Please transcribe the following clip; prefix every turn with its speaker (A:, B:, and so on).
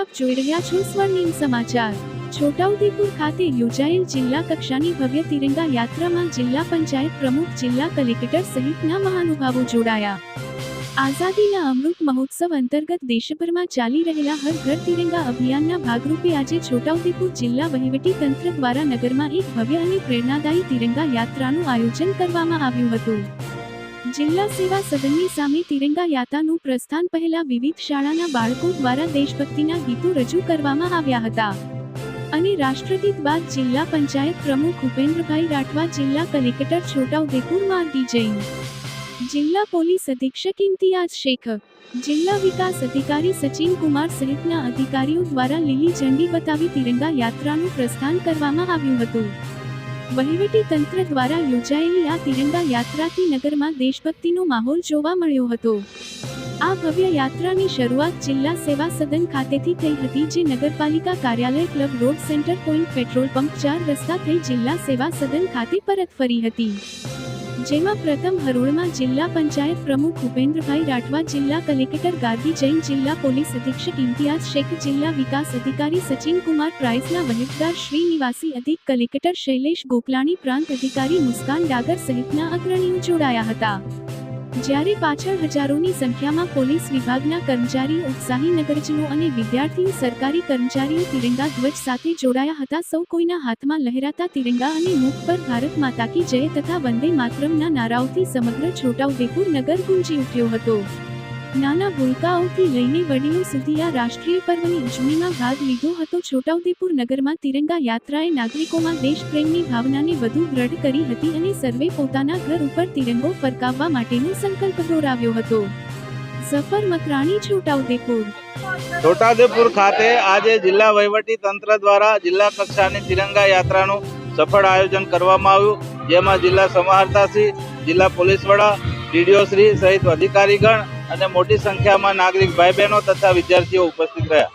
A: આપ જોઈ રહ્યા છો સ્વર્ણિમ સમાચાર। છોટાઉદેપુર ખાતે યોજાયેલ જિલ્લા કક્ષાની ભવ્ય તિરંગા યાત્રામાં જિલ્લા પંચાયત પ્રમુખ, જિલ્લા કલેક્ટર સહિતના મહાનુભાવો જોડાયા। આઝાદીના અમૃત મહોત્સવ અંતર્ગત દેશભરમાં ચાલી રહેલા હર ઘર તિરંગા અભિયાનના ભાગરૂપે આજે છોટાઉદેપુર જિલ્લા વહીવટી તંત્ર દ્વારા નગરમાં એક ભવ્ય અને પ્રેરણાદાયી તિરંગા યાત્રાનું આયોજન કરવામાં આવ્યું હતું। જિલ્લા સેવા સદનની સામે તિરંગા યાત્રાનું પ્રસ્થાન પહેલા વિવિધ શાળાના બાળકો દ્વારા દેશભક્તિના ગીતો રજૂ કરવામાં આવ્યા હતા અને રાષ્ટ્રગીત બાદ જિલ્લા પંચાયત પ્રમુખ ઉપેન્દ્રભાઈ રાઠવા, જિલ્લા કલેક્ટર છોટાઉદેપુર માર્ગી જૈન, જિલ્લા પોલીસ અધિક્ષક ઇમ્તિયાઝ શેખ, જિલ્લા વિકાસ અધિકારી સચિન કુમાર સહિતના અધિકારીઓ દ્વારા લીલી ઝંડી બતાવી તિરંગા યાત્રાનું પ્રસ્થાન કરવામાં આવ્યું હતું। વહીવટી તંત્ર દ્વારા યોજાયેલી આ તિરંગા યાત્રાથી નગરમાં દેશભક્તિનો માહોલ જોવા મળ્યો હતો। આ ભવ્ય યાત્રાની શરૂઆત જિલ્લા સેવા સદન ખાતેથી થઈ હતી, જે નગરપાલિકા કાર્યાલય, club road, centre point, petrol pump, 4 રસ્તા થઈ જિલ્લા સેવા સદન ખાતે પરત ફરી હતી, જેમાં પ્રથમ હરોળમાં જિલ્લા પંચાયત પ્રમુખ ઉપેન્દ્રભાઈ રાઠવા, જિલ્લા કલેક્ટર ગાર્ગી જૈન, જિલ્લા પોલીસ અધિક્ષક ઇમ્તિયાઝ શેખ, જિલ્લા વિકાસ અધિકારી સચિન કુમાર, પ્રાઇઝના વહીવટદાર શ્રી નિવાસી અધિક કલેક્ટર શૈલેષ ગોકલાણી, પ્રાંત અધિકારી મુસ્કાન ડાગર સહિતના અગ્રણીઓ જોડાયા હતા। જ્યારે પાછળ હજારોની સંખ્યામાં પોલીસ વિભાગના કર્મચારીઓ, ઉત્સાહી નગરજનો અને વિદ્યાર્થીઓ, સરકારી કર્મચારીઓ તિરંગા ધ્વજ સાથે જોડાયા હતા। સૌ કોઈના હાથમાં લહેરાતા તિરંગા અને મુખ પર ભારત માતા કી જય તથા વંદે માતરમના નારાઓથી સમગ્ર છોટાઉદેપુર નગર ગુંજી ઉઠ્યો હતો। નાના ભૂલકાઓથી લઈને વડીલો સુધી આ રાષ્ટ્રીય પર્વની ઉજવણીમાં ભાગ લીધો હતો। છોટાઉદેપુર નગરમાં તિરંગા યાત્રાએ નાગરિકોમાં દેશપ્રેમની ભાવનાને વધુ દ્રઢ કરી હતી અને સર્વે પોતાના ઘર ઉપર તિરંગો ફરકાવવા માટેનો સંકલ્પ દોહરાવ્યો હતો। ઝફર મકરાણી, છોટાઉદેપુર।
B: છોટાઉદેપુર ખાતે આજે જિલ્લા વહીવટી તંત્ર દ્વારા જિલ્લા કક્ષાની તિરંગા યાત્રાનું સફળ આયોજન કરવામાં આવ્યું, જેમાં જિલ્લા સમાહર્તાશ્રી, જિલ્લા પોલીસ વડા, ડીડીઓ શ્રી સહિત અધિકારીગણ અને મોટી સંખ્યામાં નાગરિક ભાઈ બહેનો તથા વિદ્યાર્થીઓ ઉપસ્થિત રહ્યા।